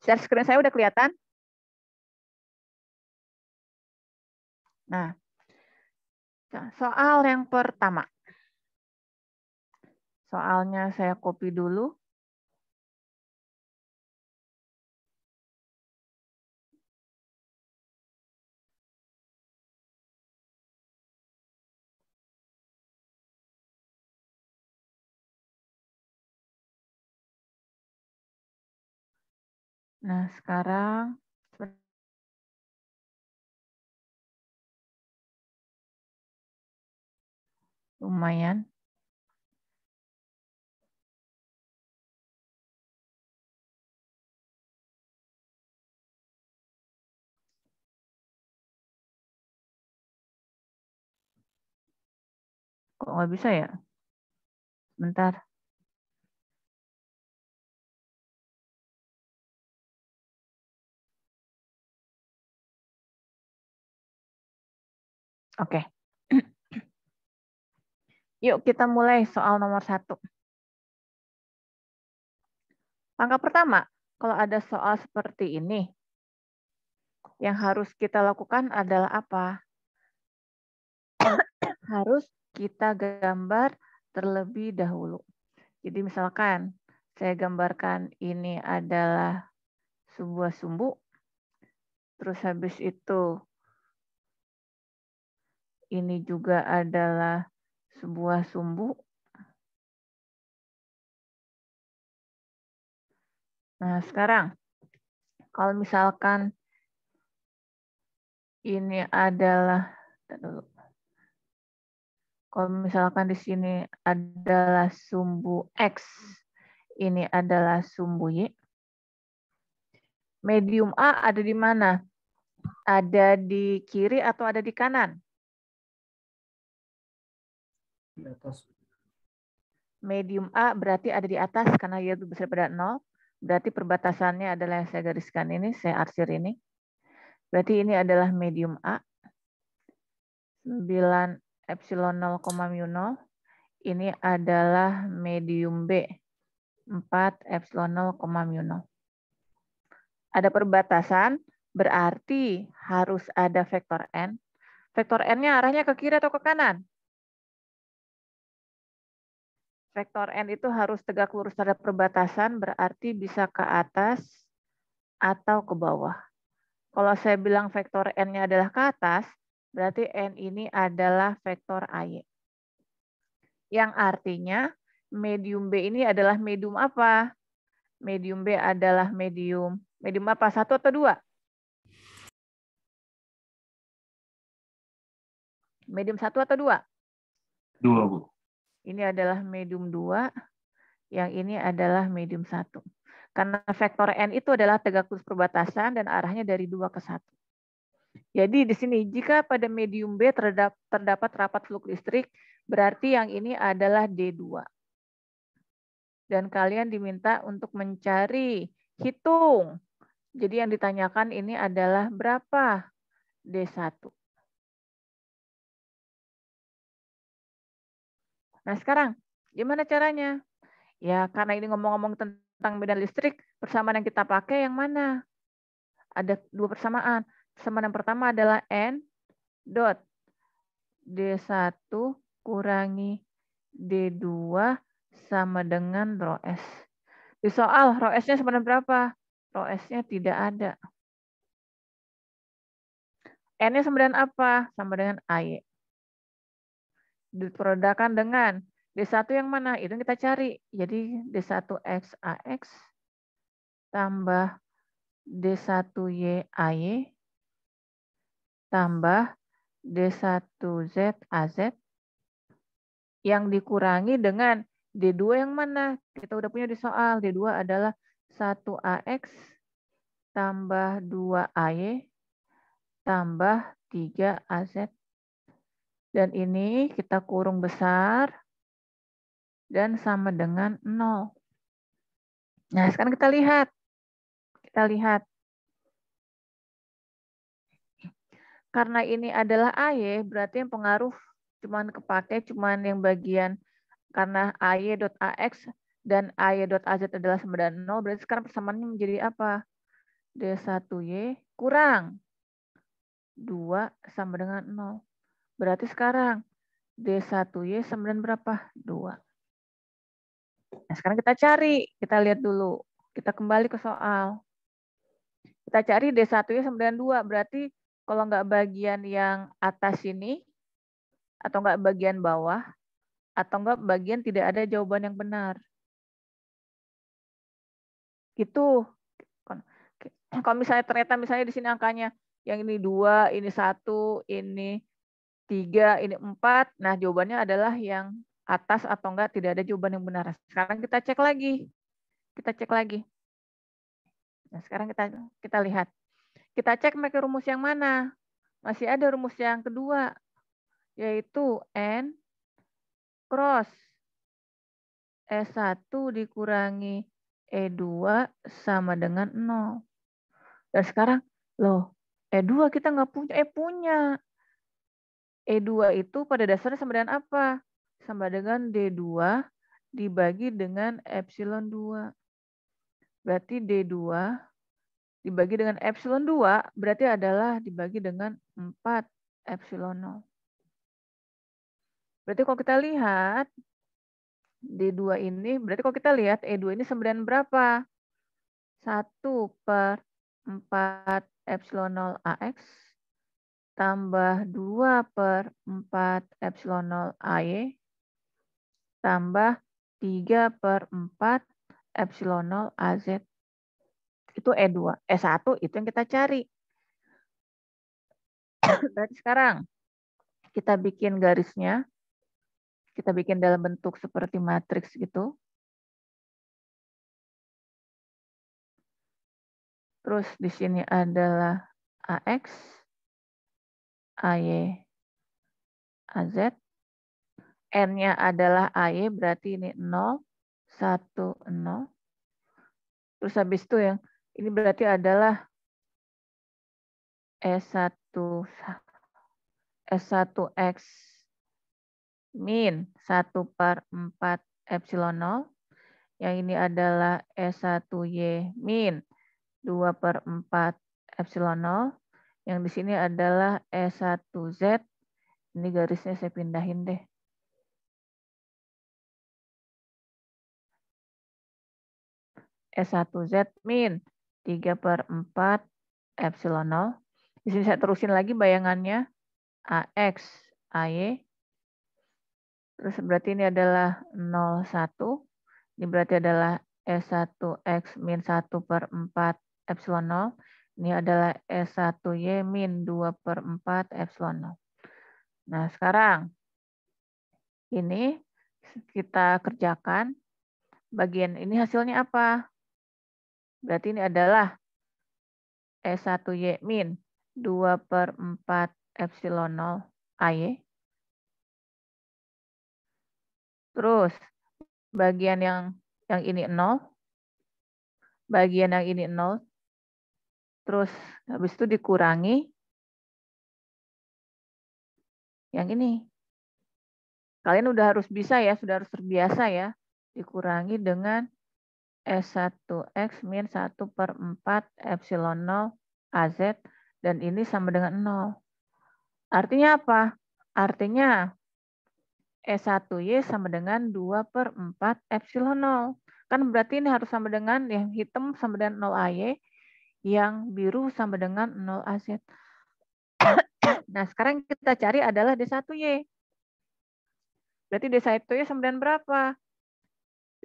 Share screen saya udah kelihatan? Nah, soal yang pertama. Soalnya saya copy dulu. Nah, sekarang lumayan. Kok nggak bisa ya? Bentar. Oke. Yuk kita mulai soal nomor 1. Langkah pertama, kalau ada soal seperti ini, yang harus kita lakukan adalah apa? Harus kita gambar terlebih dahulu. Jadi misalkan saya gambarkan ini adalah sebuah sumbu, terus habis itu ini juga adalah sebuah sumbu. Nah, sekarang kalau misalkan ini adalah, kalau misalkan di sini adalah sumbu X, ini adalah sumbu Y. Medium A ada di mana? Ada di kiri atau ada di kanan? Di atas. Medium A berarti ada di atas karena Y besar pada 0. Berarti perbatasannya adalah yang saya gariskan ini, saya arsir ini. Berarti ini adalah medium A. 9 epsilon 0, mu 0. Ini adalah medium B. 4 epsilon 0, mu 0. Ada perbatasan, berarti harus ada vektor N. Vektor N-nya arahnya ke kiri atau ke kanan? Vektor N itu harus tegak lurus terhadap perbatasan, berarti bisa ke atas atau ke bawah. Kalau saya bilang vektor N-nya adalah ke atas, berarti N ini adalah vektor AY. Yang artinya medium B ini adalah medium apa? Medium B adalah medium apa? 1 atau 2? Medium 1 atau 2? 2, Bu. Ini adalah medium 2, yang ini adalah medium 1. Karena vektor N itu adalah tegak lurus perbatasan dan arahnya dari 2 ke 1. Jadi di sini jika pada medium B terdapat rapat flux listrik, berarti yang ini adalah D2. Dan kalian diminta untuk mencari, hitung. Jadi yang ditanyakan ini adalah berapa D1. Nah sekarang, gimana caranya? Ya karena ini ngomong-ngomong tentang medan listrik, persamaan yang kita pakai yang mana? Ada 2 persamaan. Persamaan yang pertama adalah N dot D1 kurangi D2 sama dengan rho S. Di soal, rho S-nya sama dengan berapa? Rho S-nya tidak ada. N-nya sama dengan apa? Sama dengan AY. Diperodakan dengan D1 yang mana? Itu yang kita cari. Jadi D1X AX tambah D1Y AY tambah D1Z AZ yang dikurangi dengan D2 yang mana? Kita udah punya di soal. D2 adalah 1AX tambah 2AY tambah 3AZ. Dan ini kita kurung besar dan sama dengan 0. Nah, sekarang kita lihat. Karena ini adalah AY, berarti yang pengaruh cuman kepake cuman yang bagian karena AY.AX dan AY.AZ adalah sama dengan 0, berarti sekarang persamaannya menjadi apa? D1Y kurang 2 sama dengan 0. Berarti sekarang D1Y sama dengan berapa? 2. Nah, sekarang kita cari. Kita lihat dulu. Kita kembali ke soal. Kita cari D1Y sama dengan 2. Berarti kalau nggak bagian yang atas ini, atau nggak bagian bawah, atau nggak bagian tidak ada jawaban yang benar. Gitu. Kalau misalnya ternyata misalnya di sini angkanya yang ini 2, ini 1, ini 3, ini 4. Nah, jawabannya adalah yang atas atau enggak tidak ada jawaban yang benar. Sekarang kita cek lagi. Kita cek lagi. Nah, sekarang kita lihat. Kita cek pakai rumus yang mana? Masih ada rumus yang kedua, yaitu N cross E1 dikurangi E2 sama dengan 0. Dan sekarang, loh, E2 kita nggak punya. Punya. E2 itu pada dasarnya sama dengan apa? Sama dengan D2 dibagi dengan epsilon 2. Berarti D2 dibagi dengan epsilon 2 berarti adalah dibagi dengan 4 epsilon 0. Berarti kalau kita lihat D2 ini, berarti kalau kita lihat E2 ini sama dengan berapa? 1/4 epsilon 0 AX tambah 2/4 epsilon 0 AY tambah 3/4 epsilon 0 AZ. Itu E2. E1 itu yang kita cari. Berarti sekarang kita bikin garisnya. Kita bikin dalam bentuk seperti matriks gitu. Terus di sini adalah AX, AY, AZ. N-nya adalah AY, berarti ini 0, 1, 0. Terus habis itu yang ini berarti adalah S1X min 1/4 epsilon 0. Yang ini adalah S1Y min 2/4 epsilon 0. Yang di sini adalah S1Z. Ini garisnya saya pindahin deh. S1Z min 3/4 epsilon 0. Di sini saya terusin lagi bayangannya. AX, AY. Terus berarti ini adalah 0, 1. Ini berarti adalah S1X min 1/4 epsilon 0. Ini adalah S1Y min 2/4 epsilon 0. Nah, sekarang ini kita kerjakan. Bagian ini hasilnya apa? Berarti ini adalah S1Y min 2/4 epsilon 0 AY. Terus bagian yang ini 0. Bagian yang ini 0. Terus habis itu dikurangi yang ini. Kalian udah harus bisa ya, sudah harus terbiasa ya. Dikurangi dengan S1X min 1/4 epsilon 0 AZ. Dan ini sama dengan 0. Artinya apa? Artinya S1Y sama dengan 2/4 epsilon 0. Kan berarti ini harus sama dengan yang hitam sama dengan 0 AY. Yang biru sama dengan 0 AZ. Nah, sekarang kita cari adalah D1Y. Berarti D1Y sama dengan berapa?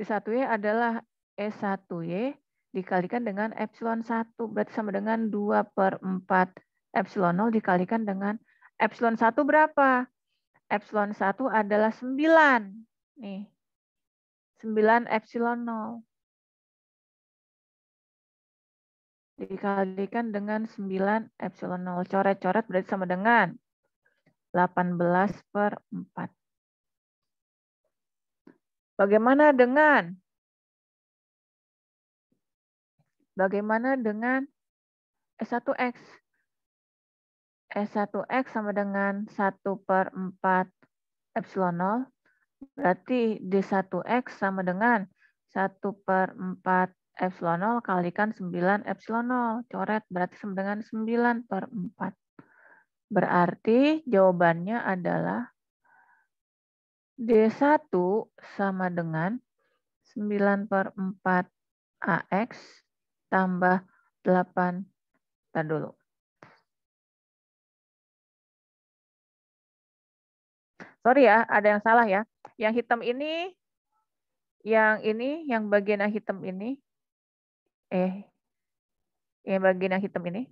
D1Y adalah S1Y dikalikan dengan epsilon 1. Berarti sama dengan 2/4 epsilon 0 dikalikan dengan epsilon 1 berapa? Epsilon 1 adalah 9. Nih. 9 epsilon 0. Dikalikan dengan 9 epsilon 0. Coret-coret berarti sama dengan 18/4. Bagaimana dengan S1X? S1X sama dengan 1/4 epsilon 0. Berarti D1X sama dengan 1/4 epsilon 0 kalikan 9 epsilon 0. Coret berarti sama dengan 9/4. Berarti jawabannya adalah D1 sama dengan 9/4 AX tambah 8. Tar dulu. Sorry ya, ada yang salah ya. Yang hitam ini, yang bagian yang hitam ini, yang bagian yang hitam ini,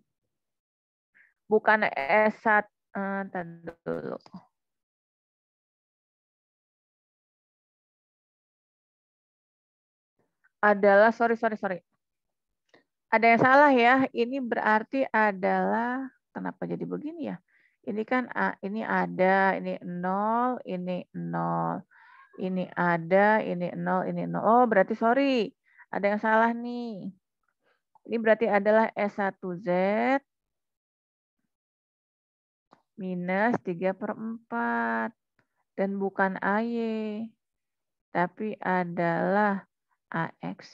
bukan S1, tar dulu. Adalah, sorry. Ada yang salah ya, ini berarti adalah, kenapa jadi begini ya? Ini kan ini ada, ini 0, ini 0. Ini ada, ini 0, ini 0. Oh, berarti sorry. Ada yang salah nih. Ini berarti adalah S1Z minus 3/4. Dan bukan AY, tapi adalah AX.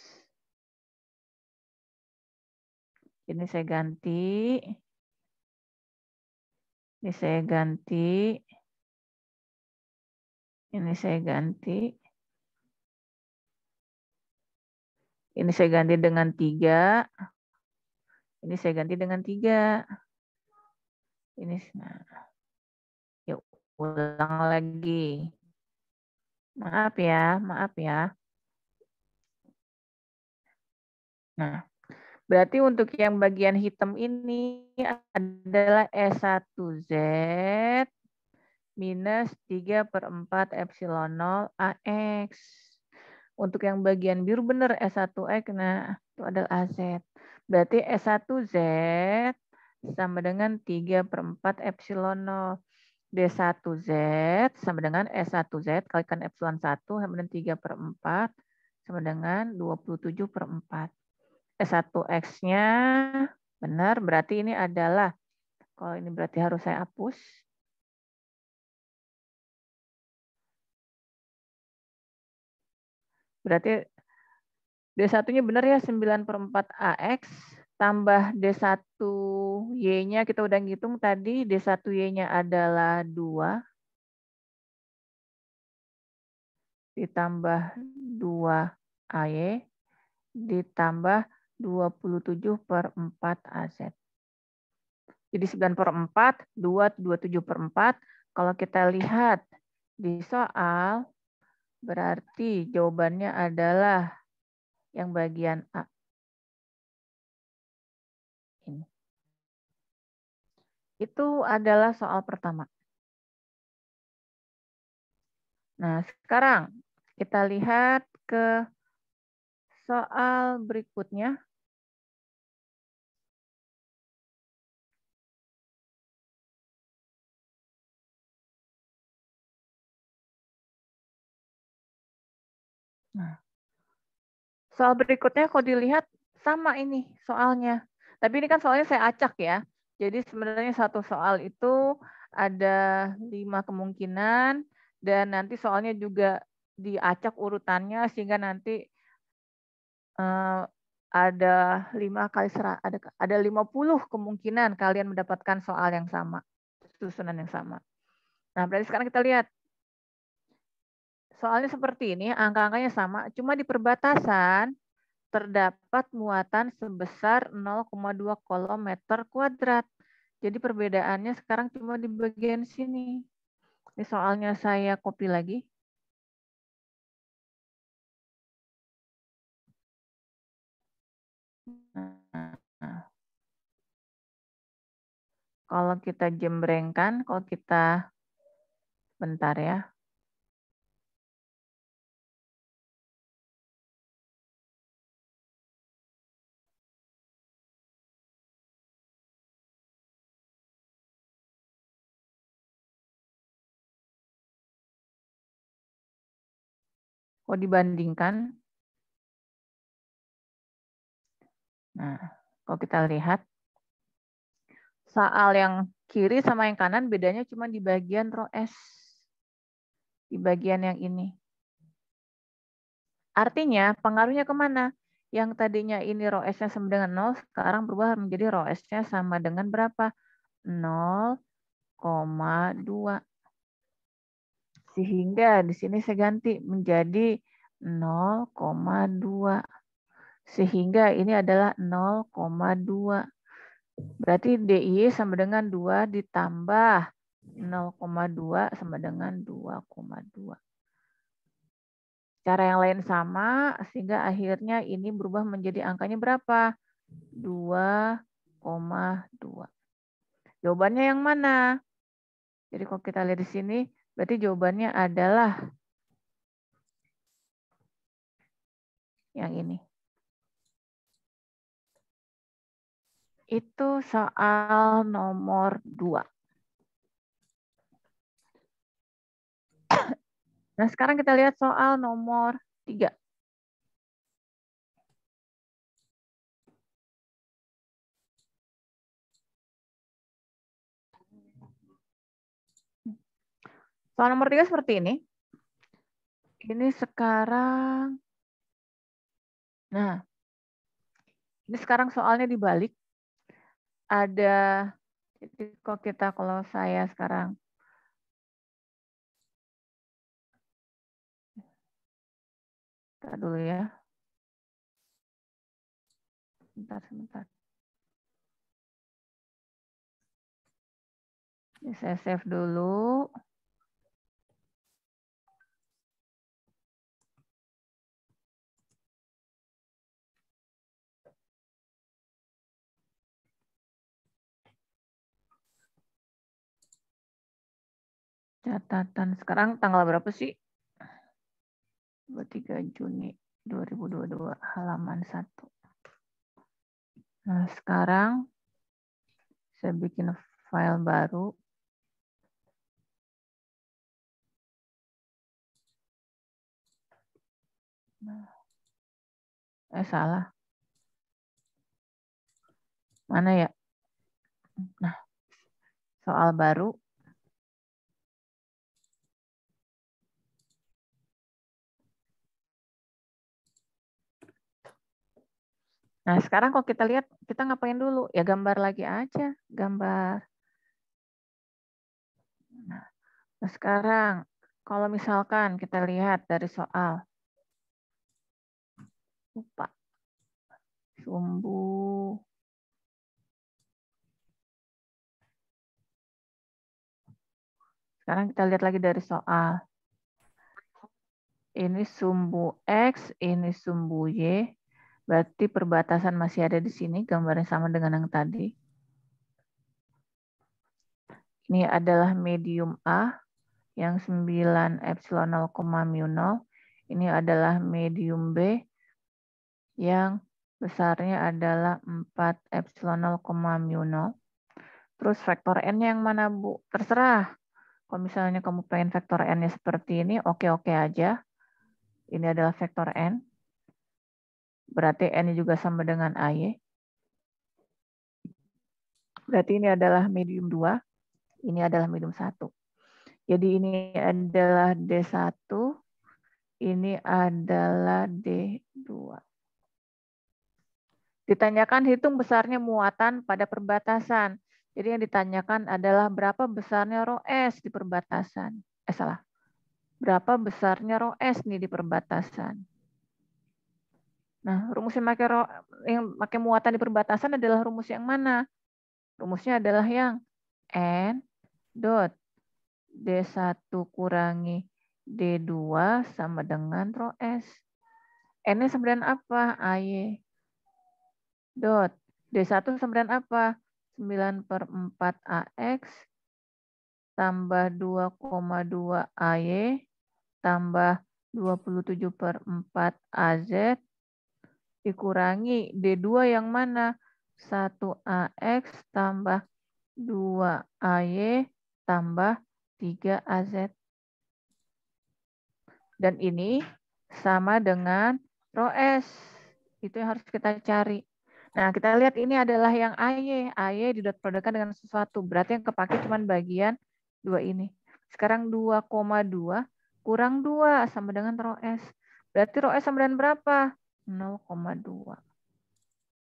Ini saya ganti. Ini saya ganti. Ini saya ganti. Ini saya ganti dengan 3. Ini saya ganti dengan 3. Ini, nah. Yuk, ulang lagi. Maaf ya. Nah, berarti untuk yang bagian hitam ini adalah S1Z minus 3/4 epsilon 0 AX. Untuk yang bagian biru benar S1X, nah itu adalah AZ. Berarti S1Z sama dengan 3/4 epsilon 0. D1Z sama dengan S1Z kalikan epsilon 1 sama dengan 3/4 sama dengan 27/4. S1X-nya benar, berarti ini adalah, kalau ini berarti harus saya hapus. Berarti D1-nya benar ya, 9/4 AX tambah D1Y-nya kita udah ngitung tadi, D1Y-nya adalah 2 ditambah 2AY ditambah 27/4 AZ. Jadi 9/4, 2, 27/4. Kalau kita lihat di soal, berarti jawabannya adalah yang bagian A. Ini. Itu adalah soal pertama. Nah, sekarang kita lihat ke soal berikutnya. Nah, soal berikutnya kalau dilihat sama ini soalnya. Tapi ini kan soalnya saya acak ya. Jadi sebenarnya satu soal itu ada 5 kemungkinan dan nanti soalnya juga diacak urutannya sehingga nanti ada 5 kali ada 50 kemungkinan kalian mendapatkan soal yang sama, susunan yang sama. Nah, berarti sekarang kita lihat. Soalnya seperti ini, angka-angkanya sama, cuma di perbatasan terdapat muatan sebesar 0,2 km². Jadi perbedaannya sekarang cuma di bagian sini. Ini soalnya saya copy lagi. Nah, kalau kita jembrengkan, kalau kita, bentar ya. Kalau dibandingkan, nah, kalau kita lihat, soal yang kiri sama yang kanan bedanya cuma di bagian row S. Di bagian yang ini. Artinya pengaruhnya kemana? Yang tadinya ini rho S-nya sama dengan 0, sekarang berubah menjadi rho S-nya sama dengan berapa? 0,2. Sehingga di sini saya ganti menjadi 0,2. Sehingga ini adalah 0,2. Berarti DIY sama dengan 2 ditambah 0,2 sama dengan 2,2. Cara yang lain sama, sehingga akhirnya ini berubah menjadi angkanya berapa? 2,2. Jawabannya yang mana? Jadi kalau kita lihat di sini, berarti jawabannya adalah yang ini. Itu soal nomor 2. Nah, sekarang kita lihat soal nomor 3. Soal nomor 3 seperti ini. Ini sekarang, nah, ini sekarang soalnya dibalik. Ada, kalau saya sekarang, kita dulu ya. Sebentar. Ini saya save dulu. Catatan sekarang tanggal berapa sih? 23 Juni 2022, halaman 1. Nah, sekarang saya bikin file baru. Salah. Mana ya? Nah, soal baru. Nah, sekarang kalau kita lihat, kita ngapain dulu? Ya gambar lagi aja, gambar. Nah, sekarang kalau misalkan kita lihat dari soal. Lupa. Sumbu. Sekarang kita lihat lagi dari soal. Ini sumbu X, ini sumbu Y. Berarti perbatasan masih ada di sini, gambarnya sama dengan yang tadi. Ini adalah medium A yang 9 epsilon 0, mu 0. Ini adalah medium B yang besarnya adalah 4 epsilon 0, mu 0. Terus vektor N-nya yang mana, Bu? Terserah. Kalau misalnya kamu pengen vektor N-nya seperti ini, oke-oke aja. Ini adalah vektor N. Berarti N-nya juga sama dengan AY. Berarti ini adalah medium 2. Ini adalah medium 1. Jadi ini adalah D1. Ini adalah D2. Ditanyakan hitung besarnya muatan pada perbatasan. Jadi yang ditanyakan adalah berapa besarnya rho S di perbatasan. Salah. Berapa besarnya rho S nih di perbatasan. Nah, rumus yang pakai muatan di perbatasan adalah rumus yang mana? Rumusnya adalah yang N dot D1 kurangi D2 sama dengan rho S. N-nya sama dengan apa? AY. Dot. D1 sama dengan apa? 9/4 AX tambah 2,2 AY tambah 27/4 AZ dikurangi D2 yang mana? 1 AX tambah 2 AY tambah 3 AZ. Dan ini sama dengan rho S. Itu yang harus kita cari. Nah, kita lihat ini adalah yang AY. AY didot produkkan dengan sesuatu. Berarti yang kepake cuma bagian 2 ini. Sekarang 2,2 kurang 2 sama dengan rho S. Berarti rho S sama dengan berapa? 0,2.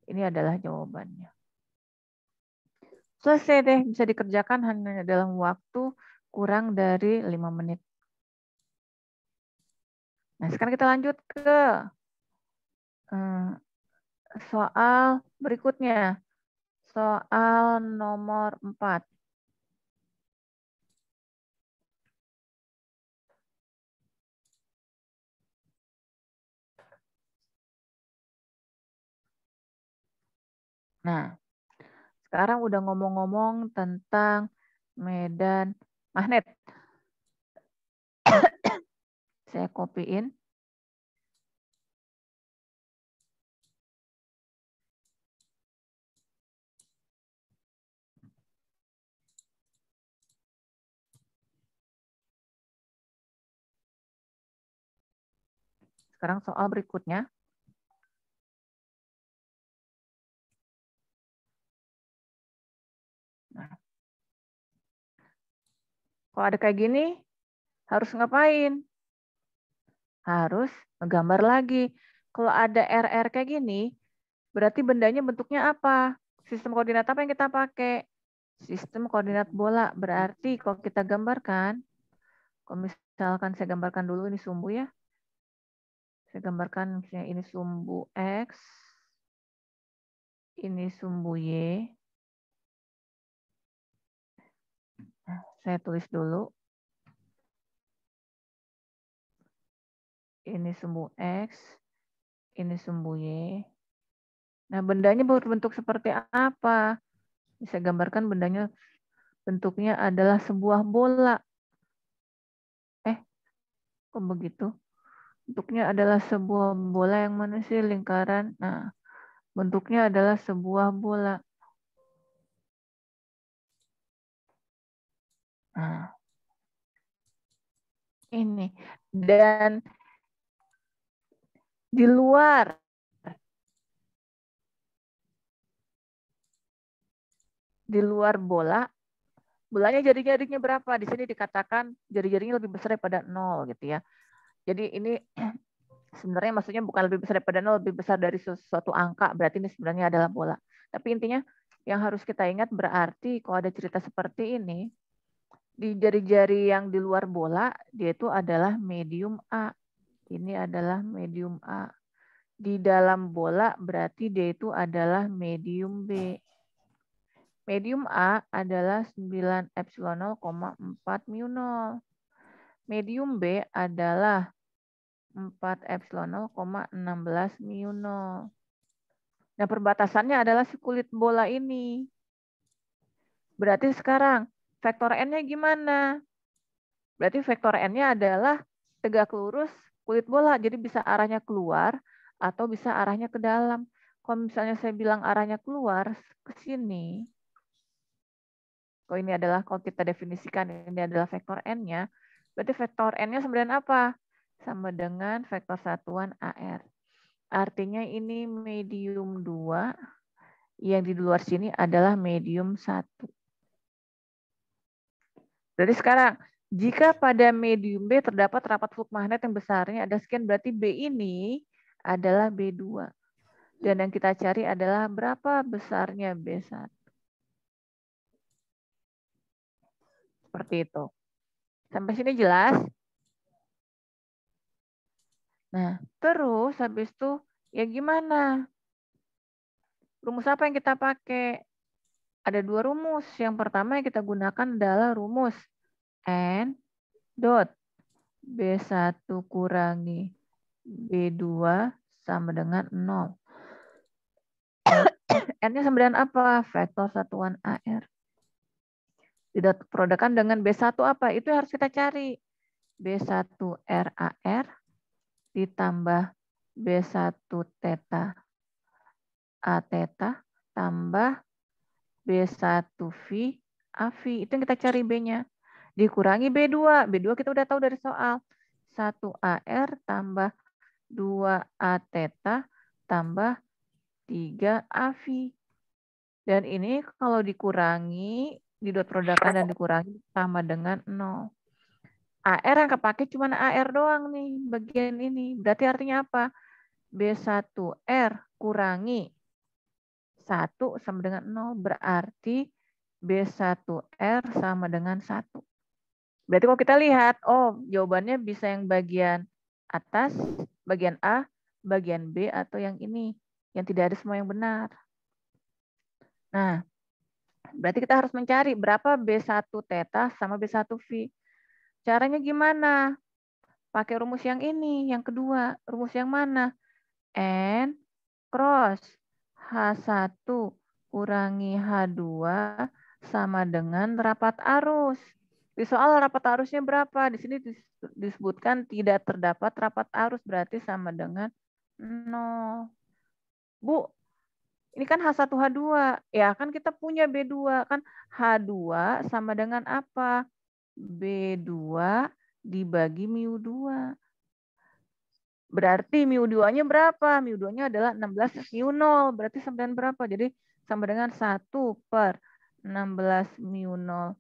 Ini adalah jawabannya. Selesai deh, bisa dikerjakan hanya dalam waktu kurang dari 5 menit. Nah, sekarang kita lanjut ke soal berikutnya. Soal nomor 4. Nah, sekarang udah ngomong-ngomong tentang medan magnet. Saya copy-in. Sekarang soal berikutnya. Nah, kalau ada kayak gini, harus ngapain? Harus ngegambar lagi. Kalau ada RR kayak gini, berarti bendanya bentuknya apa? Sistem koordinat apa yang kita pakai? Sistem koordinat bola. Berarti kalau kita gambarkan, kalau misalkan saya gambarkan dulu ini sumbu ya. Saya gambarkan misalnya ini sumbu X, ini sumbu Y. Nah, saya tulis dulu. Ini sumbu X, ini sumbu Y. Nah, bendanya berbentuk seperti apa? Bisa gambarkan bendanya bentuknya adalah sebuah bola. Kok begitu? Bentuknya adalah sebuah bola yang mana sih lingkaran? Nah, bentuknya adalah sebuah bola. Nah, ini. Dan di luar bola, bolanya jari-jarinya berapa? Di sini dikatakan jari-jarinya lebih besar daripada 0 gitu ya. Jadi ini sebenarnya maksudnya bukan lebih besar daripada 0, lebih besar dari suatu angka, berarti ini sebenarnya adalah bola. Tapi intinya yang harus kita ingat berarti kalau ada cerita seperti ini, di jari-jari yang di luar bola, dia itu adalah medium A. Ini adalah medium A. Di dalam bola berarti dia itu adalah medium B. Medium A adalah 9 epsilon 0,4 mu 0. Medium B adalah 4 epsilon 0,16 mu 0. Nah, perbatasannya adalah si kulit bola ini. Berarti sekarang vektor N-nya gimana? Berarti vektor N-nya adalah tegak lurus kulit bola. Jadi bisa arahnya keluar atau bisa arahnya ke dalam. Kalau misalnya saya bilang arahnya keluar ke sini, kalau ini adalah, kalau kita definisikan ini adalah vektor N-nya, berarti vektor N-nya sama dengan apa? Sama dengan vektor satuan AR. Artinya ini medium 2, yang di luar sini adalah medium 1. Berarti sekarang, jika pada medium B terdapat rapat fluk magnet yang besarnya ada sekian, berarti B ini adalah B2. Dan yang kita cari adalah berapa besarnya B1. Seperti itu. Sampai sini jelas? Nah, terus habis itu ya gimana? Rumus apa yang kita pakai? Ada 2 rumus. Yang pertama yang kita gunakan adalah rumus N dot B1 kurangi B2 sama dengan 0. N-nya sama dengan apa? Vektor satuan AR. Diproduksikan dengan B1 apa? Itu yang harus kita cari. B1 RAR ditambah B1 theta A theta tambah B1 V AV. Itu yang kita cari B-nya. Dikurangi B2. B2 kita udah tahu dari soal. 1 AR tambah 2 A theta tambah 3 AV. Dan ini kalau dikurangi, didot produkkan dan dikurangi sama dengan 0. AR yang kepake cuma AR doang nih, bagian ini. Berarti artinya apa? B1R kurangi 1 sama dengan 0. Berarti B1R sama dengan 1. Berarti kalau kita lihat, oh jawabannya bisa yang bagian atas, bagian A, bagian B, atau yang ini. Yang tidak ada semua yang benar. Nah, berarti kita harus mencari berapa B1 theta sama B1 V. Caranya gimana? Pakai rumus yang ini, yang kedua. Rumus yang mana? N cross H1 kurangi H2 sama dengan rapat arus. Di soal rapat arusnya berapa? Di sini disebutkan tidak terdapat rapat arus, berarti sama dengan 0. Bu, ini kan H1, H2. Ya kan kita punya B2. Kan H2 sama dengan apa? B2 dibagi mu2. Berarti mu2-nya berapa? mu2-nya adalah 16 mu0. Berarti sama dengan berapa? Jadi sama dengan 1/16 mu0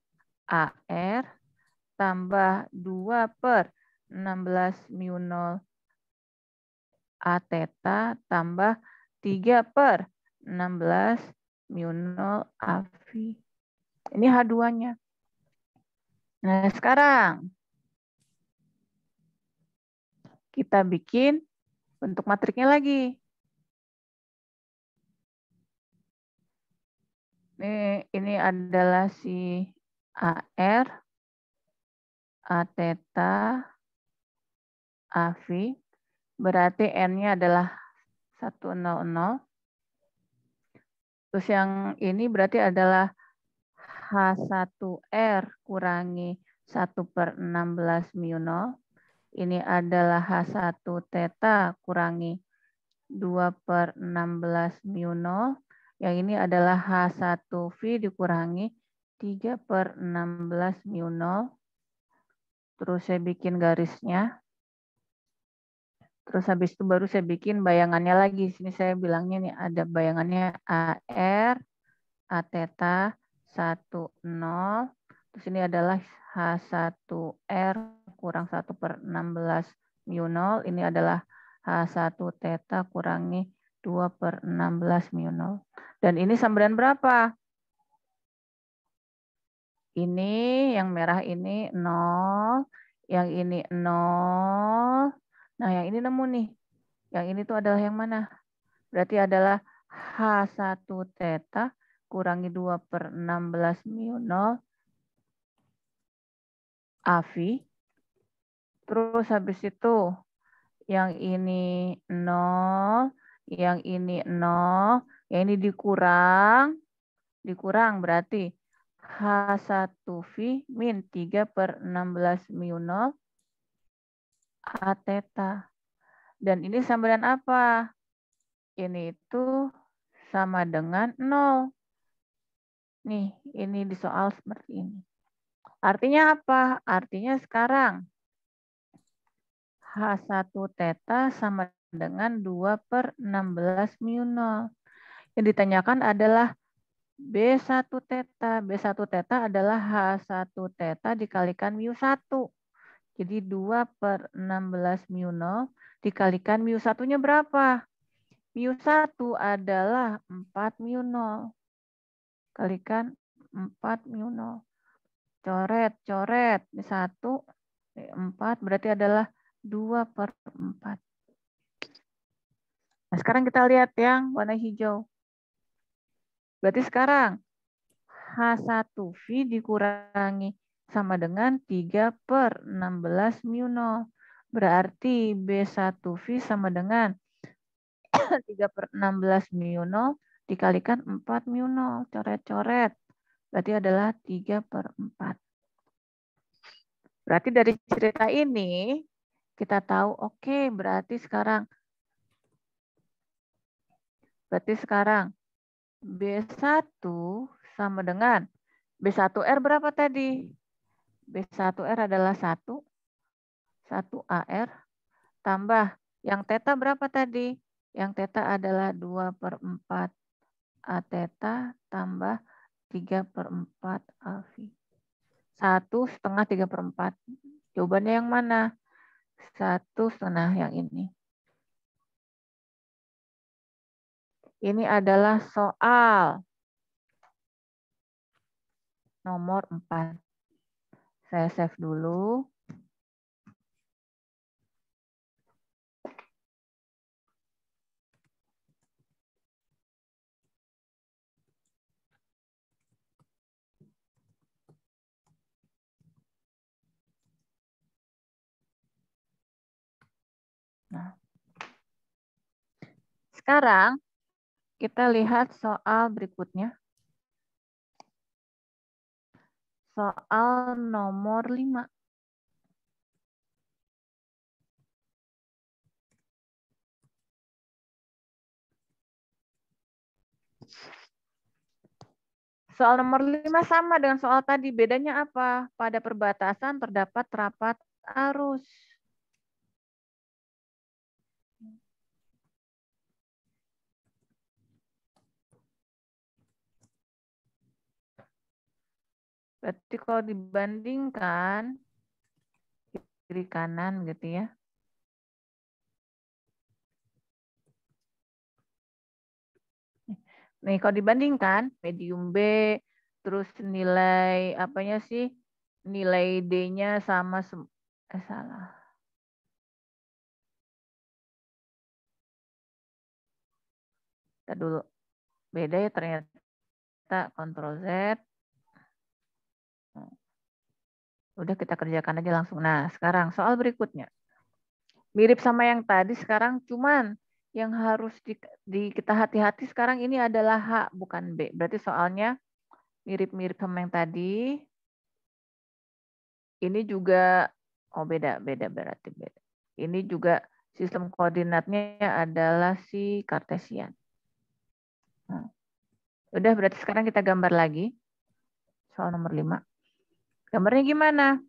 AR tambah 2/16 mu0 A theta tambah 3/16 mu0 AV. Ini H2-nya. Nah, sekarang kita bikin bentuk matriknya lagi. Ini adalah si AR, A theta, AV. Berarti N-nya adalah 100. Terus yang ini berarti adalah H1R kurangi 1/16 mu0. Ini adalah H1 theta kurangi 2/16 mu0. Yang ini adalah H1V dikurangi 3/16 mu0. Terus saya bikin garisnya. Terus habis itu baru saya bikin bayangannya lagi. Sini saya bilangnya nih ada bayangannya AR, A theta, 1, 0. Terus ini adalah H1R kurang 1/16 mu0. Ini adalah H1 theta kurangi 2/16 mu0. Dan ini sama dengan berapa? Ini yang merah ini 0. Yang ini 0. Nah yang ini nemu nih. Yang ini tuh adalah yang mana? Berarti adalah H1 theta kurangi 2/16 mu0 AV. Terus habis itu yang ini 0, yang ini 0, yang ini dikurang berarti H1V min 3/16 mu0 A theta. Dan ini sama dengan apa? Ini itu sama dengan 0. Nih, ini di soal seperti ini. Artinya apa? Artinya sekarang H1 theta sama dengan 2/16 mu0. Yang ditanyakan adalah B1 theta. B1 theta adalah H1 theta dikalikan mu1. Jadi 2/16 mu0 dikalikan mu1-nya berapa? mu1 adalah 4 mu0. Kalikan 4 mu0. Coret. Ini 1, 4 berarti adalah 2/4. Nah, sekarang kita lihat yang warna hijau. Berarti sekarang H1V dikurangi sama dengan 3/16 mu0. Berarti B1V sama dengan 3/16 mu0 dikalikan 4 mu0. Coret. Berarti adalah 3/4. Berarti dari cerita ini kita tahu, oke, berarti sekarang B1 sama dengan B1R berapa tadi? B1R adalah 1 AR tambah yang theta berapa tadi? Yang theta adalah 2/4 A theta tambah 3/4 AV. 1/2 3/4. Jawabannya yang mana? 1/2 yang ini. Ini adalah soal nomor 4. Saya save dulu. Nah, sekarang kita lihat soal berikutnya. Soal nomor 5. Soal nomor 5 sama dengan soal tadi. Bedanya apa? Pada perbatasan terdapat rapat arus. Berarti kalau dibandingkan kiri kanan gitu ya. Nih kalau dibandingkan medium B terus nilai apanya sih? Nilai D-nya sama salah. Kita dulu. Beda ya ternyata. Ctrl Z. Udah kita kerjakan aja langsung. Nah, sekarang soal berikutnya. Mirip sama yang tadi, sekarang cuman yang harus kita hati-hati sekarang ini adalah H, bukan B. Berarti soalnya mirip-mirip sama yang tadi. Ini juga, oh beda berarti beda. Ini juga sistem koordinatnya adalah si Kartesian. Nah, udah berarti sekarang kita gambar lagi. Soal nomor 5. Gambarnya gimana?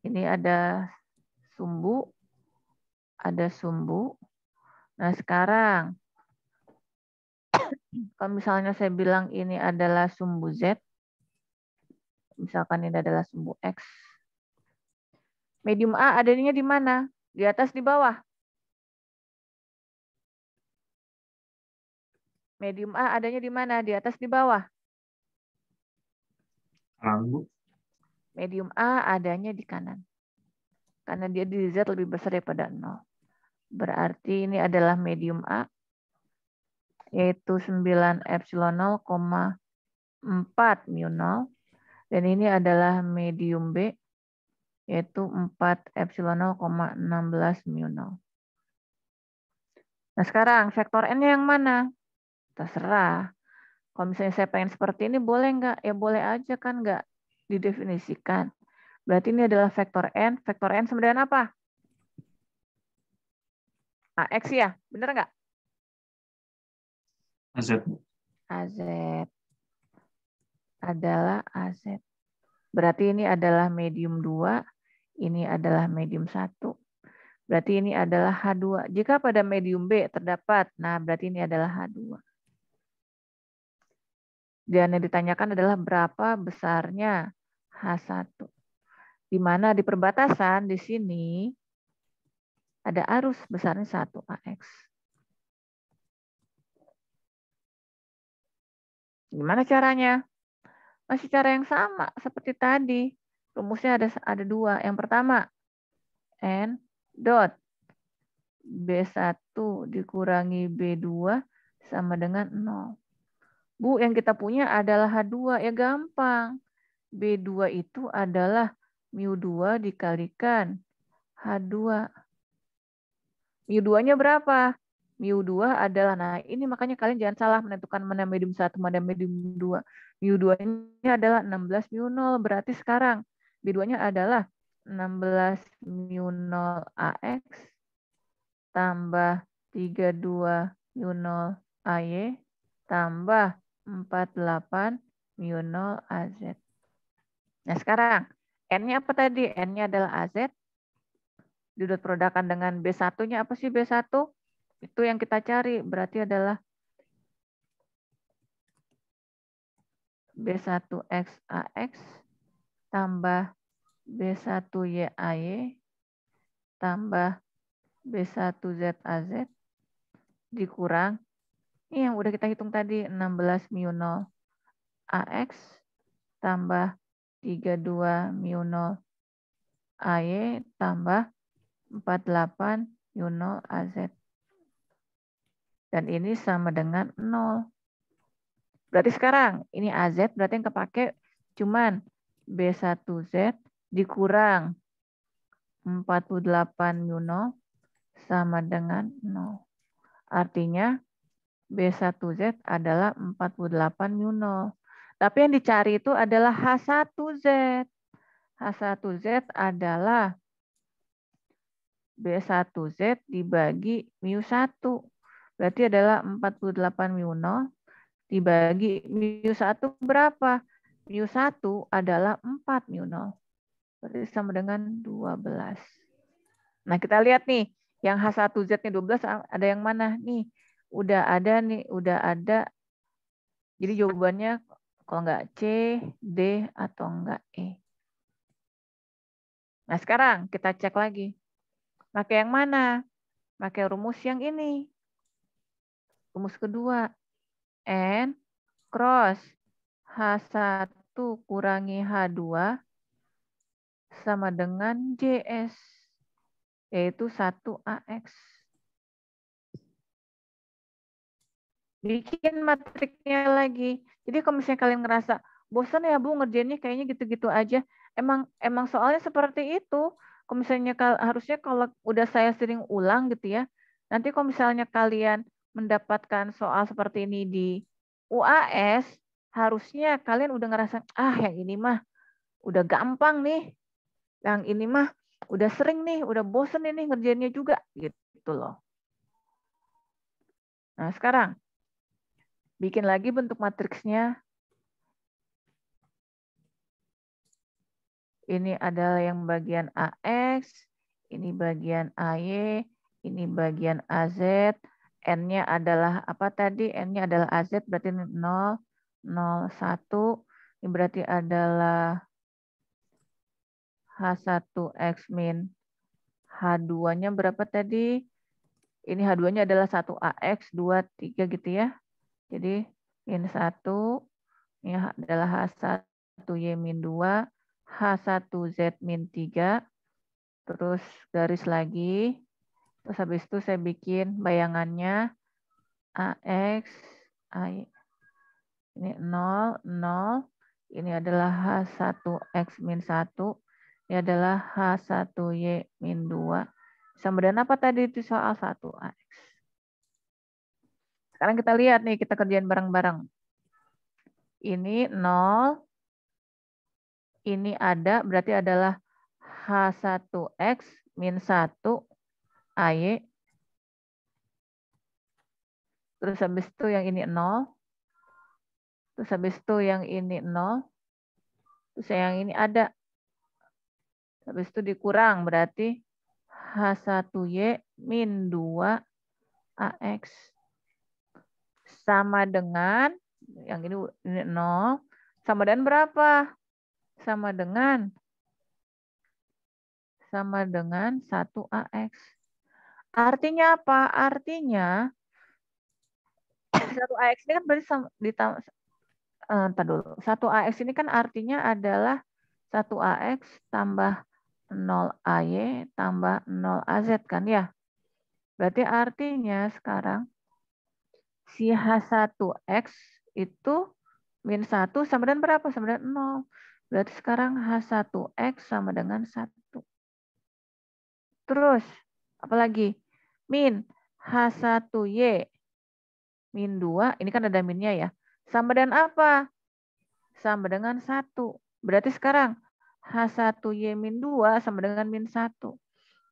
Ini ada sumbu. Ada sumbu. Nah sekarang, kalau misalnya saya bilang ini adalah sumbu Z, misalkan ini adalah sumbu X. Medium A adanya di mana? Di atas, di bawah? Medium A adanya di mana? Di atas, di bawah? Kanan. Medium A adanya di kanan. Karena dia di Z lebih besar daripada 0. Berarti ini adalah medium A, yaitu 9 epsilon 0,4 mu 0. Dan ini adalah medium B, yaitu 4 epsilon 0,16 mu 0. Nah sekarang vektor N-nya yang mana? Terserah. Kalau misalnya saya pengen seperti ini boleh nggak? Ya boleh aja kan, nggak didefinisikan. Berarti ini adalah vektor N. Vektor N sama dengan apa? AX ya, bener nggak? AZ. AZ. Adalah AZ. Berarti ini adalah medium 2, ini adalah medium 1. Berarti ini adalah H2. Jika pada medium B terdapat, nah berarti ini adalah H2. Dan yang ditanyakan adalah berapa besarnya H1. Di mana di perbatasan di sini ada arus besarnya 1 AX. Gimana caranya? Masih cara yang sama seperti tadi. Rumusnya ada 2. Yang pertama, N dot B1 dikurangi B2 sama dengan 0. Bu, yang kita punya adalah H2. Ya gampang. B2 itu adalah mu2 dikalikan H2. Mu2-nya berapa? Mu2 adalah, nah ini makanya kalian jangan salah menentukan mana medium 1, mana medium 2. Mu2-nya adalah 16 mu 0. Berarti sekarang B2-nya adalah 16 mu 0 AX tambah 32 mu 0 AY tambah 48 mu 0 AZ. Nah sekarang N-nya apa tadi? N-nya adalah AZ. Didot produkan dengan B1-nya apa sih B1? Itu yang kita cari. Berarti adalah B1XAX tambah B1YAY tambah B1ZAZ dikurang Ini yang udah kita hitung tadi, 16 mu 0 AX tambah 32 mu 0 AY tambah 48 mu 0 AZ. Dan ini sama dengan 0. Berarti sekarang ini AZ berarti yang kepake cuman B1Z dikurang 48 mu 0 sama dengan 0. Artinya B1Z adalah 48 mu 0. Tapi yang dicari itu adalah H1Z. H1Z adalah B1Z dibagi mu 1. Berarti adalah 48 mu 0 dibagi mu 1 berapa? Mu 1 adalah 4 mu 0. Berarti sama dengan 12. Nah, kita lihat nih, yang H1Z-nya 12 ada yang mana? Nih, udah ada nih, udah ada. Jadi jawabannya kalau nggak C, D, atau enggak E. Nah, sekarang kita cek lagi. Pakai yang mana? Pakai rumus yang ini. Rumus kedua. N cross H1 kurangi H2 sama dengan JS, yaitu 1AX. Bikin matriknya lagi. Jadi kalau misalnya kalian ngerasa bosan ya Bu ngerjainnya kayaknya gitu-gitu aja. Emang soalnya seperti itu. Kalau misalnya harusnya kalau udah saya sering ulang gitu ya. Nanti kalau misalnya kalian mendapatkan soal seperti ini di UAS, harusnya kalian udah ngerasa yang ini mah udah gampang nih. Yang ini mah udah sering nih, udah bosen ini ngerjainnya juga gitu loh. Nah, sekarang bikin lagi bentuk matriksnya. Ini adalah yang bagian AX, ini bagian AY, ini bagian AZ. N-nya adalah apa tadi? N-nya adalah AZ, berarti 0, 0, 1. Ini berarti adalah H1X min H2-nya berapa tadi? Ini H2-nya adalah 1AX, 2, 3 gitu ya. Jadi min 1, ini adalah H1Y min 2, H1Z min 3, terus garis lagi, terus habis itu saya bikin bayangannya AX, AY, ini 0, 0, ini adalah H1X min 1, ini adalah H1Y min 2, sama dengan apa tadi itu soal 1AX. Sekarang kita lihat nih, kita kerjain bareng-bareng. Ini 0, ini ada, berarti adalah H1X min 1 AY. Terus habis itu yang ini 0. Terus habis itu yang ini 0. Terus yang ini ada. Habis itu dikurang, berarti H1Y min 2 AX. Sama dengan, yang ini 0. Sama dengan berapa? Sama dengan 1AX. Artinya apa? Artinya 1AX ini kan berarti dulu. 1AX ini kan artinya adalah 1AX tambah 0AY tambah 0AZ kan ya. Berarti artinya sekarang si H1X itu min 1 sama dengan berapa? Sama dengan 0. Berarti sekarang H1X sama dengan 1. Terus, apalagi? Min H1Y min 2, ini kan ada minnya ya. Sama dengan apa? Sama dengan 1. Berarti sekarang H1Y min 2 sama dengan min 1.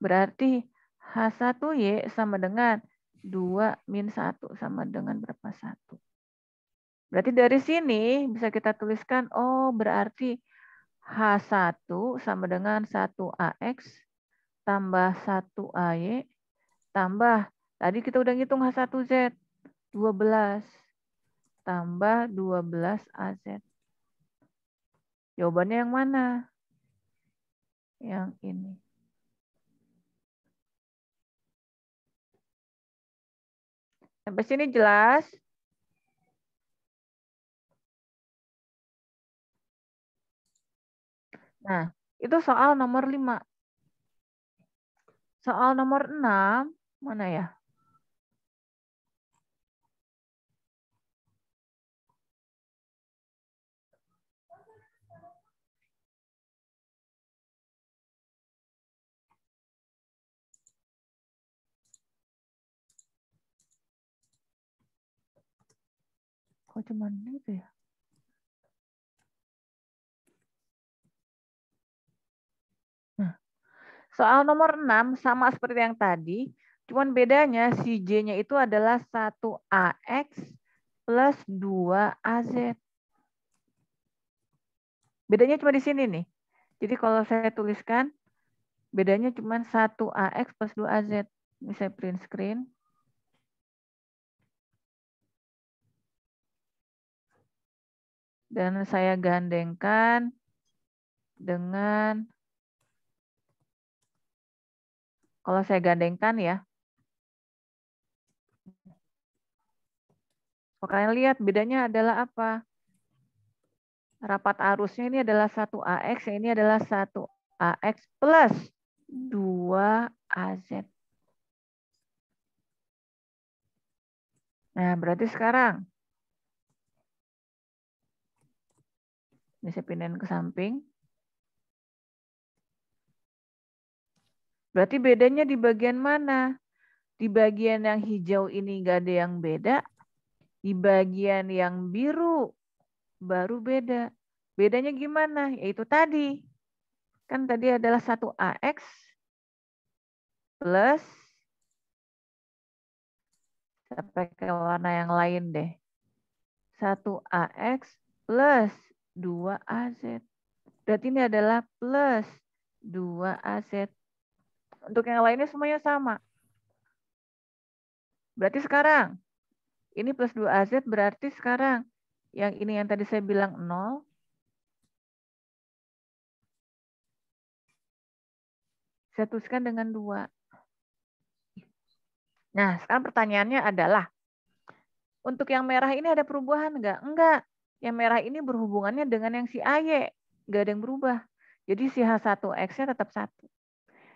Berarti H1Y sama dengan 2 min 1 sama dengan berapa? 1. Berarti dari sini bisa kita tuliskan, oh berarti H1 sama dengan 1AX tambah 1AY tambah, tadi kita udah ngitung H1Z, 12 tambah 12AZ. Jawabannya yang mana? Yang ini. Sampai sini jelas? Nah, itu soal nomor 5. Soal nomor 6, mana ya? Kok cuma itu ya? Nah, soal nomor 6 sama seperti yang tadi, cuman bedanya si J-nya itu adalah 1AX plus 2AZ. Bedanya cuma di sini nih. Jadi kalau saya tuliskan, bedanya cuma 1AX plus 2AZ. Ini saya print screen. Dan saya gandengkan dengan, kalau saya gandengkan ya, kalian lihat bedanya adalah apa? Rapat arusnya ini adalah 1AX, ini adalah 1AX plus 2AZ. Nah, berarti sekarang, ini saya pindahin ke samping. Berarti bedanya di bagian mana? Di bagian yang hijau ini nggak ada yang beda. Di bagian yang biru baru beda. Bedanya gimana? Yaitu tadi. Kan tadi adalah 1AX plus, saya pakai warna yang lain deh. 1AX plus 2AZ. Berarti ini adalah plus 2AZ. Untuk yang lainnya semuanya sama. Berarti sekarang, ini plus 2AZ berarti sekarang, yang ini yang tadi saya bilang 0, saya tuliskan dengan 2. Nah, sekarang pertanyaannya adalah, untuk yang merah ini ada perubahan enggak? Enggak. Yang merah ini berhubungannya dengan yang si AY. Enggak ada yang berubah. Jadi si H1X-nya tetap 1.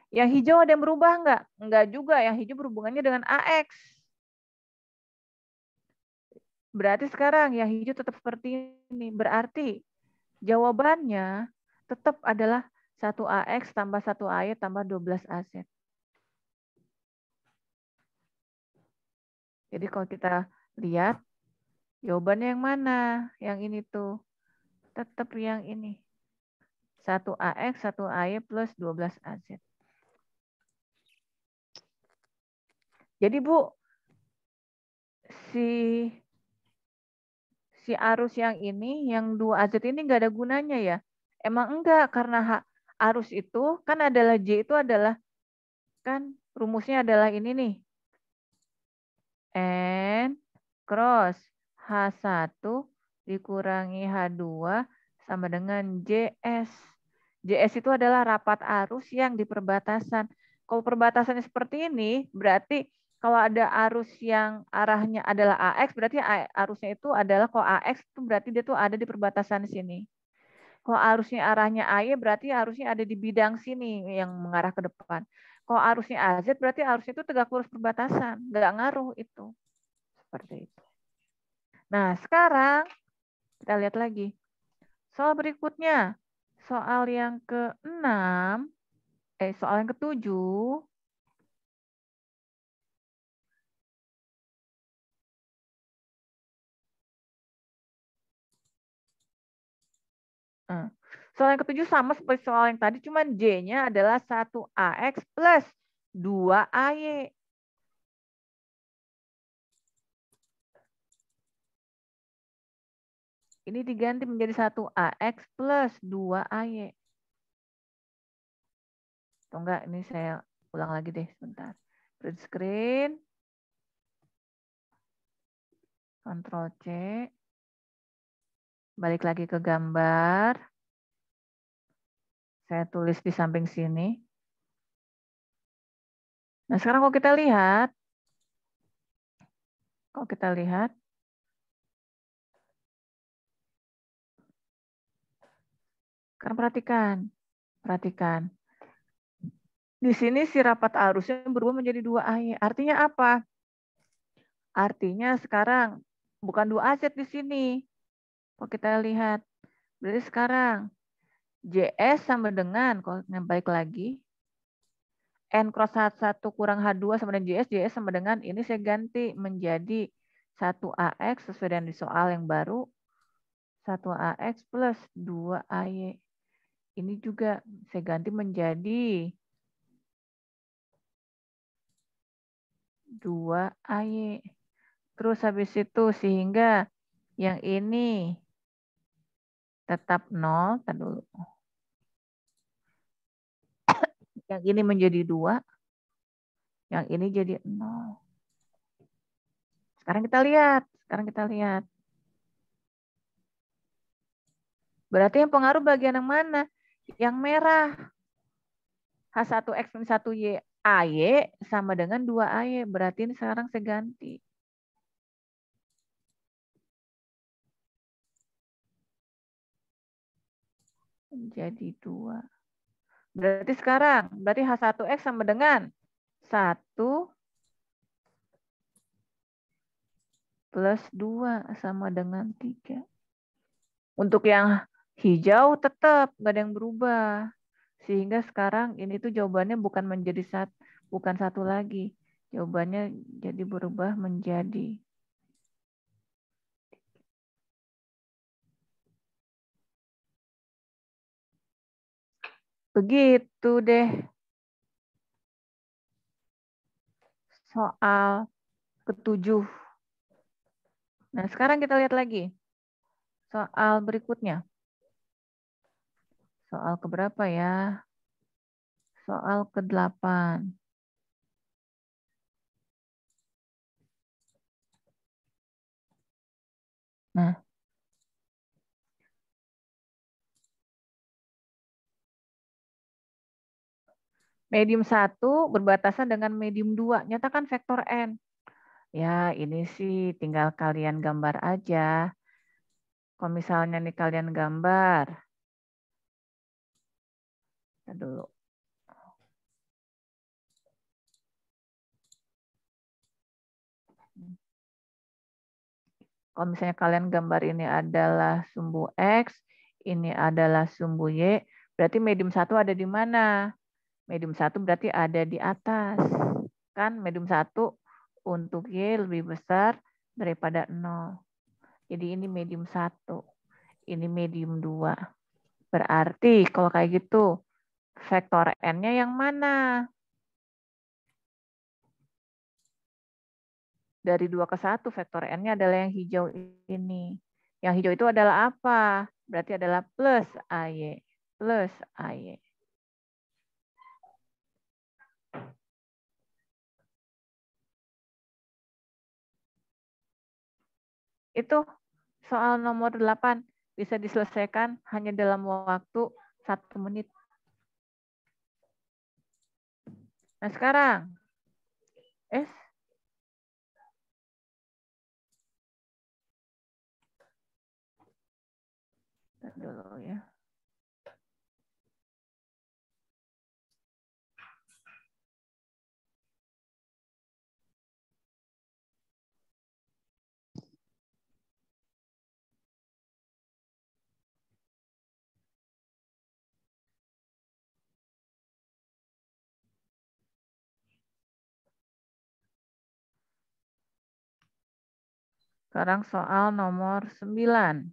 Yang hijau ada yang berubah enggak? Enggak juga. Yang hijau berhubungannya dengan AX. Berarti sekarang yang hijau tetap seperti ini. Berarti jawabannya tetap adalah 1AX tambah 1AY tambah 12AZ. Jadi kalau kita lihat, jawabannya yang mana? Yang ini tuh. Tetap yang ini. 1AX, 1AY plus 12AZ. Jadi Bu, si arus yang ini, yang 2AZ ini nggak ada gunanya ya? Emang enggak, karena arus itu kan adalah J itu adalah, kan rumusnya adalah ini nih. N cross H1 dikurangi H2 sama dengan JS. JS itu adalah rapat arus yang di perbatasan. Kalau perbatasannya seperti ini, berarti kalau ada arus yang arahnya adalah AX, berarti arusnya itu adalah, kalau AX itu berarti dia tuh ada di perbatasan sini. Kalau arusnya arahnya AY, berarti arusnya ada di bidang sini yang mengarah ke depan. Kalau arusnya AZ, berarti arusnya itu tegak lurus perbatasan. Nggak ngaruh itu. Seperti itu. Nah, sekarang kita lihat lagi. Soal berikutnya. Soal yang ke-6, soal yang ke-7. Soal yang ke-7 sama seperti soal yang tadi, cuman J-nya adalah 1AX plus 2AY. Ini diganti menjadi 1AX plus 2AY. Atau enggak, ini saya ulang lagi deh sebentar. Print screen. Ctrl C. Balik lagi ke gambar. Saya tulis di samping sini. Nah, sekarang kalau kita lihat, sekarang perhatikan. Perhatikan. Di sini si rapat arusnya berubah menjadi 2AY. Artinya apa? Artinya sekarang bukan 2 aset di sini. Kalau kita lihat. Berarti sekarang JS sama dengan, kalau balik lagi, N cross H1 kurang H2 sama dengan JS sama dengan, ini saya ganti menjadi 1AX sesuai dengan di soal yang baru. 1AX plus 2AY. Ini juga saya ganti menjadi 2AY. Terus habis itu sehingga yang ini tetap 0. Tadi dulu. Yang ini menjadi 2. Yang ini jadi 0. Sekarang kita lihat. Berarti yang pengaruh bagian yang mana? Yang merah. H1X min 1Y AY sama dengan 2AY. Berarti ini sekarang saya ganti. Menjadi 2. Berarti sekarang, berarti H1X sama dengan 1 plus 2 sama dengan 3. Untuk yang hijau tetap nggak ada yang berubah. Sehingga sekarang ini tuh jawabannya bukan menjadi bukan 1 lagi. Jawabannya jadi berubah menjadi begitu deh. Soal ke-7. Nah, sekarang kita lihat lagi. Soal berikutnya. Soal keberapa ya? Soal ke-8. Nah. Medium 1 berbatasan dengan medium 2. Nyatakan vektor N. Ya, ini sih tinggal kalian gambar aja. Kalau misalnya nih kalian gambar. Kita dulu. Kalau misalnya kalian gambar ini adalah sumbu X, ini adalah sumbu Y, berarti medium 1 ada di mana? Medium 1 berarti ada di atas. Kan medium 1 untuk Y lebih besar daripada 0. Jadi ini medium 1. Ini medium 2. Berarti kalau kayak gitu, vektor N-nya yang mana? Dari 2 ke 1, vektor N-nya adalah yang hijau ini. Yang hijau itu adalah apa? Berarti adalah plus AY. Plus AY. Itu soal nomor 8 bisa diselesaikan hanya dalam waktu 1 menit. Nah sekarang, dulu ya. Sekarang soal nomor 9.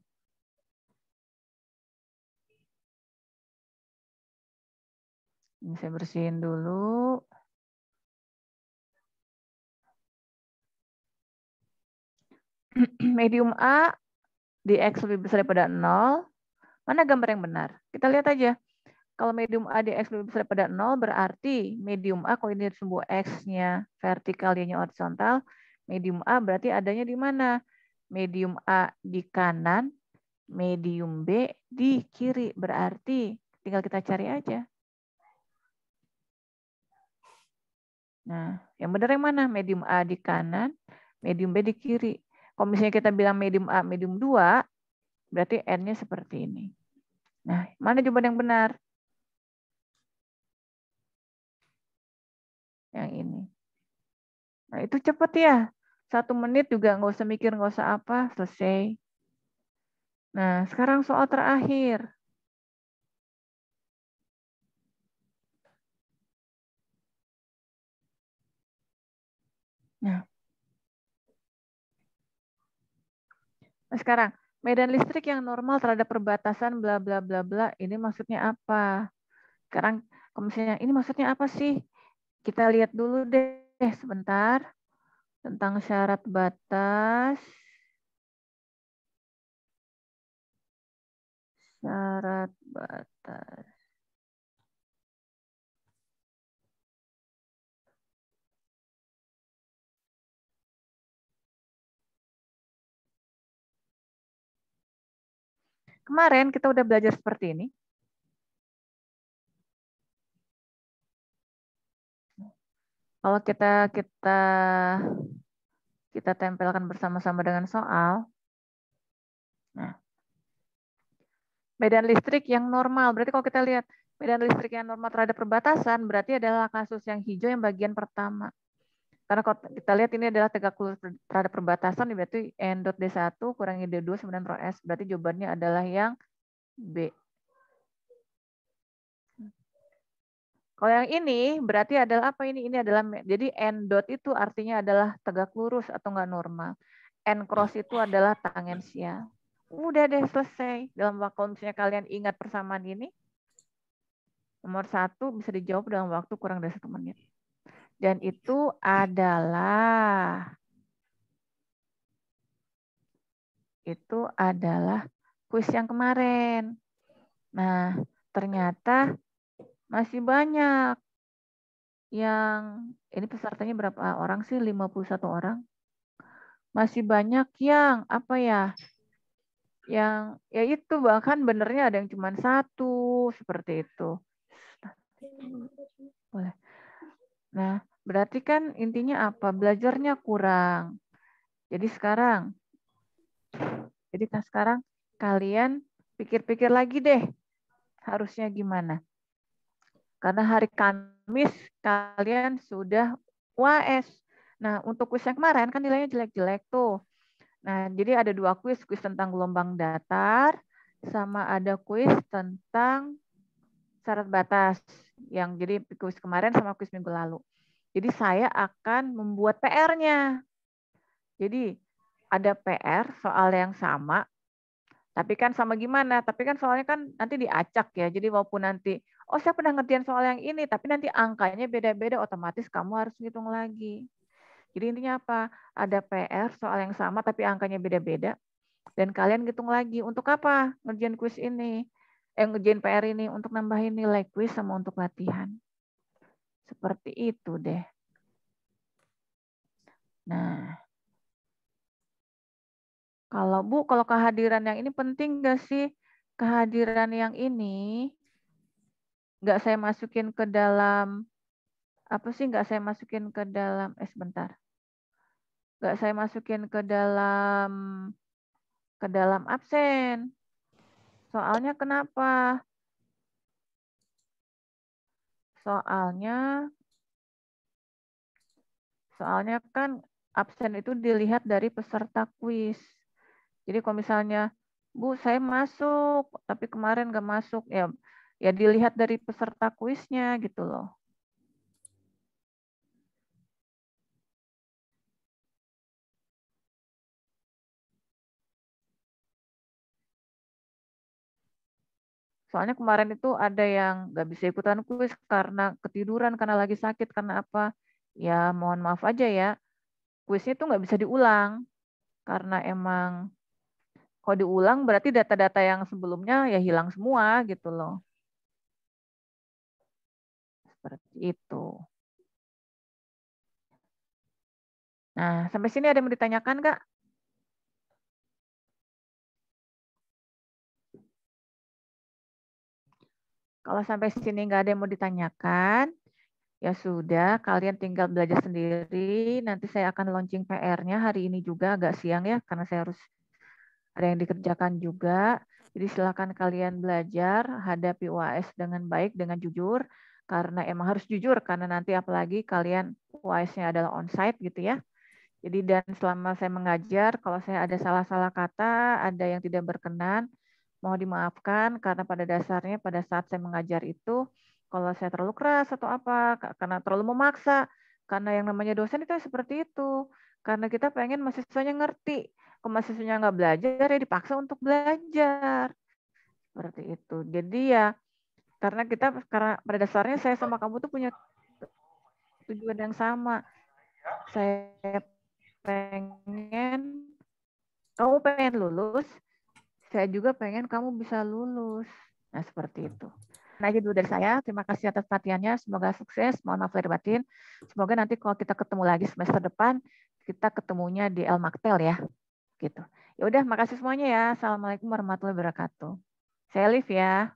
Ini saya bersihin dulu. Medium A di X lebih besar daripada 0. Mana gambar yang benar? Kita lihat aja. Kalau medium A di X lebih besar daripada 0, berarti medium A, kalau ini sumbu X-nya vertikal, dia horizontal, medium A berarti adanya di mana? Medium A di kanan, medium B di kiri. Berarti tinggal kita cari aja. Nah, yang benar yang mana? Medium A di kanan, medium B di kiri. Kalau misalnya kita bilang medium A, medium 2, berarti N-nya seperti ini. Nah, mana jawaban yang benar? Yang ini. Nah, itu cepet ya. 1 menit juga nggak usah mikir, nggak usah apa, selesai. Nah, sekarang soal terakhir. Nah, sekarang medan listrik yang normal terhadap perbatasan bla bla bla bla, ini maksudnya apa? Sekarang kalau misalnya ini maksudnya apa sih? Kita lihat dulu deh sebentar tentang syarat batas. Syarat batas. Kemarin kita udah belajar seperti ini. Kalau kita tempelkan bersama-sama dengan soal. Nah, medan listrik yang normal. Berarti kalau kita lihat medan listrik yang normal terhadap perbatasan, berarti adalah kasus yang hijau yang bagian pertama. Karena kalau kita lihat ini adalah tegak lurus terhadap perbatasan, berarti N dot D1 kurangi D2 sama dengan rho S. Berarti jawabannya adalah yang B. Kalau yang ini berarti adalah apa ini? Ini adalah, jadi N dot itu artinya adalah tegak lurus atau enggak normal. N cross itu adalah tangensial. Udah deh selesai. Dalam waktu, kalau misalnya kalian ingat persamaan ini, nomor 1 bisa dijawab dalam waktu kurang dari 1 menit. Dan itu adalah kuis yang kemarin. Nah, ternyata masih banyak yang, ini pesertanya berapa orang sih? 51 orang. Masih banyak yang apa ya? Yang ya itu bahkan benernya ada yang cuma 1 seperti itu. Boleh. Nah, berarti kan intinya apa? Belajarnya kurang. Jadi sekarang kalian pikir-pikir lagi deh harusnya gimana. Karena hari Kamis kalian sudah UAS. Nah, untuk kuis yang kemarin kan nilainya jelek-jelek tuh. Nah, jadi ada 2 kuis tentang gelombang datar, sama ada kuis tentang syarat batas. Yang jadi kuis kemarin sama kuis minggu lalu. Jadi saya akan membuat PR-nya. Jadi ada PR soal yang sama, tapi kan sama gimana? Tapi kan soalnya kan nanti diacak ya. Jadi walaupun nanti, oh saya pernah ngerjain soal yang ini, tapi nanti angkanya beda-beda, otomatis kamu harus ngitung lagi. Jadi intinya apa? Ada PR soal yang sama, tapi angkanya beda-beda. Dan kalian ngitung lagi. Untuk apa ngerjain kuis ini? Ngerjain PR ini untuk nambahin nilai kuis sama untuk latihan. Seperti itu deh. Nah, kalau kehadiran yang ini penting nggak sih? Kehadiran yang ini nggak saya masukin ke dalam, apa sih nggak saya masukin ke dalam, sebentar. Nggak saya masukin ke dalam absen. Soalnya kenapa? Soalnya kan absen itu dilihat dari peserta kuis. Jadi kalau misalnya, Bu, saya masuk, tapi kemarin nggak masuk, ya dilihat dari peserta kuisnya gitu loh. Soalnya kemarin itu ada yang nggak bisa ikutan kuis karena ketiduran, karena lagi sakit, karena apa? Ya mohon maaf aja ya, kuisnya itu nggak bisa diulang. Karena emang kalau diulang berarti data-data yang sebelumnya ya hilang semua gitu loh. Seperti itu. Nah, sampai sini ada yang mau ditanyakan nggak? Kalau sampai sini nggak ada yang mau ditanyakan, ya sudah, kalian tinggal belajar sendiri. Nanti saya akan launching PR-nya hari ini juga agak siang ya, karena saya harus ada yang dikerjakan juga. Jadi silakan kalian belajar, hadapi UAS dengan baik, dengan jujur. karena emang harus jujur, karena nanti apalagi kalian UAS-nya adalah onsite gitu ya. Jadi dan selama saya mengajar, kalau saya ada salah-salah kata, ada yang tidak berkenan, mohon dimaafkan karena pada dasarnya pada saat saya mengajar itu, kalau saya terlalu keras atau apa, karena terlalu memaksa, karena yang namanya dosen itu seperti itu. Karena kita pengen mahasiswanya ngerti. Kalau mahasiswanya nggak belajar, ya dipaksa untuk belajar. Seperti itu. Jadi ya, karena pada dasarnya saya sama kamu tuh punya tujuan yang sama. Saya pengen, kamu pengen lulus, saya juga pengen kamu bisa lulus. Nah, seperti itu. Nah, aja dulu dari saya. Terima kasih atas perhatiannya. Semoga sukses. Mohon maaf lahir batin. Semoga nanti kalau kita ketemu lagi semester depan, kita ketemunya di El Maktel ya. Gitu. Ya udah, makasih semuanya ya. Assalamualaikum warahmatullahi wabarakatuh. Saya Liv ya.